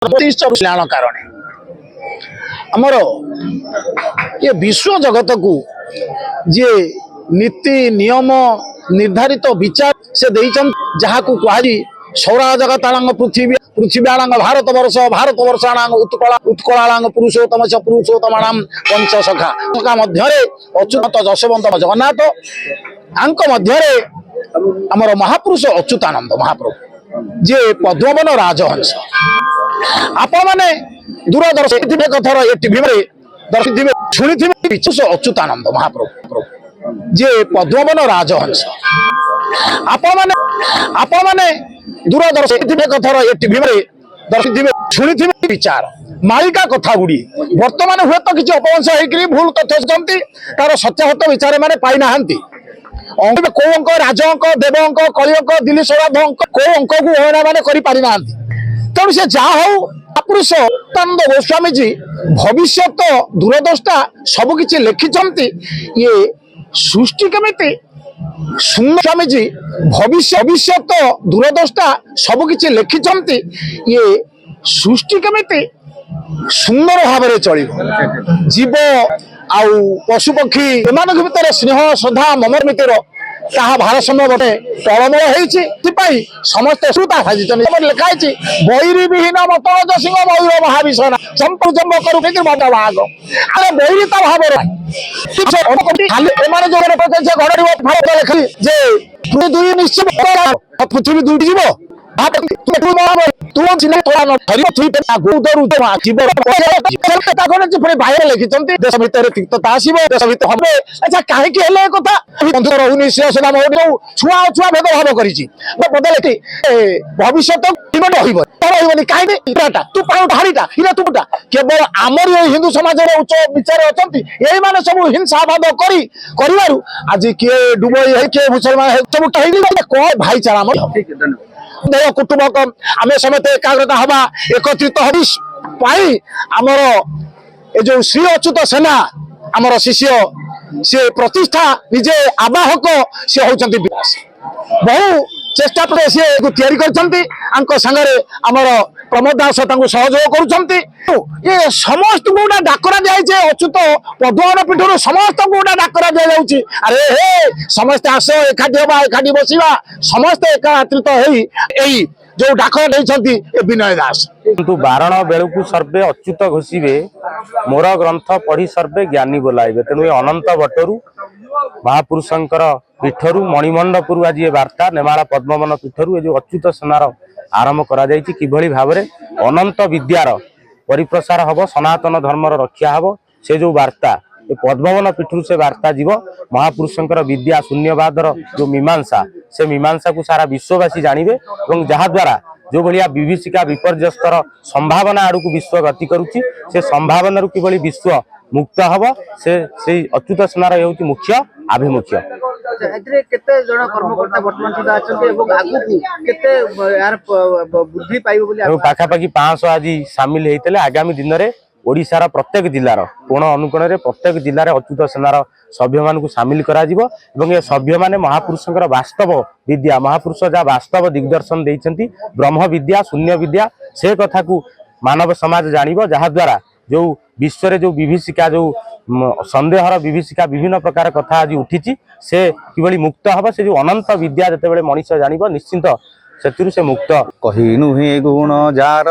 कल्याण कारण आमर ये विश्व जगत को जे नीति नियम निर्धारित विचार से जहाँ को कहुई सौरा जगतांग पृथ्वी पृथ्व्याणांग भारत वर्षाणांग उत्कलांग पुरुषोत्तम च पुरुषोत्तमाणाम पंचसखा सखा मध्य अच्युत जशवंत जगन्नाथ आंक मध्य आमर महापुरुष अच्युतानंद महाप्रभु जे पद्मवन राजहंस आपण मैंने दूरदर्शन कथर ये टीवी में दर्शि शुणी अच्युतानंद महाप्रभु जे पद्मवन राजहंस आपण मैंने दूरदर्शन कथर ये टीवी में दर्शि शुणी विचार मालिका कथा गुड़ी बर्तमान हुए तो किसी अपवंश होकर भूल तथ्य तार सत्याहत विचार मैंने पाई ना कौ अंक राज अंक देव अंक कली अंक दिल्ली सौराध अंक कौ अंक को हईना मैंने करना तेणु से जहा हो महापुरुष अच्युतानंद गोस्वामी जी भविष्य दूरदृष्टा सबकि लिखिं ये सृष्टि केमिति सुंदर स्वामी जी भविष्य दूरदृष्टा सबकि लिखिं ये सृष्टि केमिति सुंदर भाव में चलो जीव आउ पशुपक्षी एमान भितर स्नेह श्रद्धा ममर मितिर ताहा भारसाम्य गोटे टलमल होती समस्त श्रुता साजित लिखाई बैरी विहीन मतज सिंह मयूर महाविषण चंपू चंब करू भाग अरे बैरीता भाव लिखी जे दुई निश्चित पृथ्वी दुईटी जीव देश भितर तिक्तता अच्छा कहीं कथा बंधु रहुनी छुआ छुआ भेदभाव कर भविष्य रही कहीं तू ढाड़ीटा हिरा तुटा केवल आमर हिंदू समाज उच्च विचार अच्छा यही मैंने सब हिंसा भाव कर आज किए डुबई किए मुसलमान सब कौन भाईचारा दया कुटुंबक आम समस्त एकाग्रता हवा एकत्रित हई आमर ए जो श्री अच्युत सेना आमर शिष्य सी प्रतिष्ठा निजे आवाहक सी होती विलास बहु चेष्टा पर सी तैयारी कर प्रमोद दास सहयोग कर समस्त गोटा डाकरा जाए अच्युत पद्मवन पीठर समस्त गोटा डाकरा दि जाऊँगी अरे हे समस्त आस एकाठी हवा एकाठी बसवा समस्त एकात्रित जो डाकरा नहीं विनय दास किंतु बारण बेलू सर्वे अच्युत घोषे मोर ग्रंथ पढ़ी सर्वे ज्ञानी बोलाइबे तेणु अनंत भट्टरू महापुरुषंकर पीठरू मणिमंडपुर आज ये वार्ता नेमाला पद्मवन पीठरू ये जो अच्युत सेनार आरंभ करा जायछि किभली भाव में अनंत विद्यार परिप्रसार हब सनातन धर्मर रक्षा हब से जो वार्ता ये पद्मवन पीठरू से वार्ता जीव महापुरुषंकर विद्या शून्यवादर जो मीमांसा से मीमांसा को सारा विश्ववासी जानवे और जहाद्वारा जो भाया विभीषिका विपर्यस्तर संभावना आड़ को विश्व गति करुच्ची से संभावना किभली विश्व मुक्त हब से अच्युत सेनार ये मुख्य आभिमुख्य पाखापाखि 500 आज सामिल होते आगामी दिन में ओडिशार प्रत्येक जिलार कोण अनुकोण में प्रत्येक जिले में अच्युत सेनार सभ्य मान सामिल करा ये सभ्य माने महापुरुषंकर वास्तव विद्या महापुरुष जहाँ वास्तव दिग्दर्शन देइछंती ब्रह्म विद्या शून्य विद्या से कथा को मानव समाज जानिबो जहाद्वारा जो विश्व जो विभीषिका जो संदेहर विभीषिका विभिन्न प्रकार कथा आज उठी से किभली मुक्त हब से जो अनंत विद्या जिते मनीष जानिबो निश्चिंत से मुक्त कही नुहे गुण जार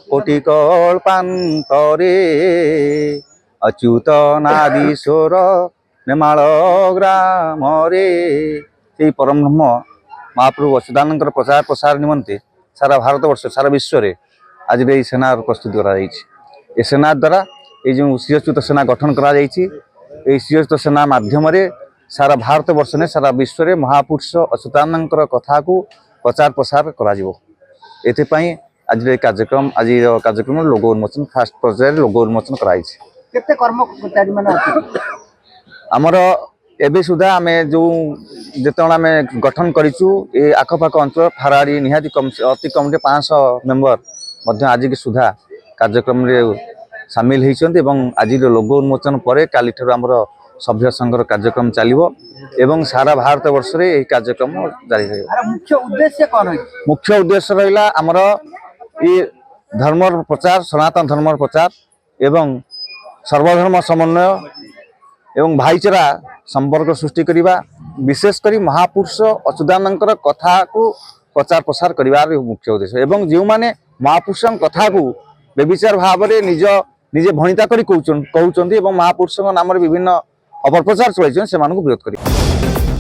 कोटि कल्पांतरे अच्युत नादीश्वर नेमाल ग्राम से परम ब्रह्म महाप्रभु अच्युतानंद प्रचार प्रसार निमंते सारा भारत वर्ष सारा विश्व में आज ये सेना प्रस्तुत कर सेना द्वारा ये जो श्री अच्युत सेना गठन कर श्री अच्युत सेना माध्यम सारा भारत वर्ष ने सारा विश्व में महापुरुष अच्युतानंद कथा को प्रचार प्रसार कर आज कार्यक्रम लोगो उन्मोचन फास्ट पर्यायर लोगो उन्मोचन आमर एबे सुधा आम जो जिते आम गठन करूँ ये आखपाख अंचल फाराड़ी निहाती कम अति कम 500 मेम्बर आज की सुधा कार्यक्रम सामिल होती आज लोगो उन्मोचन पर काली आमर सभ्य संघर कार्यक्रम चलो एवं सारा भारत वर्ष रे यह कार्यक्रम जारी रहा। मुख्य उद्देश्य कौन है? मुख्य उद्देश्य रहा आमर ये धर्मर प्रचार सनातन धर्मर प्रचार एवं सर्वधर्म समन्वय एवं भाईचारा संपर्क सृष्टि करने विशेषकर महापुरुष अच्युतानंदर कथा को प्रचार प्रसार कर मुख्य उद्देश्य एवं जो मैंने महापुरुष कथा को बेविचार भाव में निजे भणिता कर कहते महापुरुष नाम विभिन्न अपप्रचार चलाई से विरोध कर।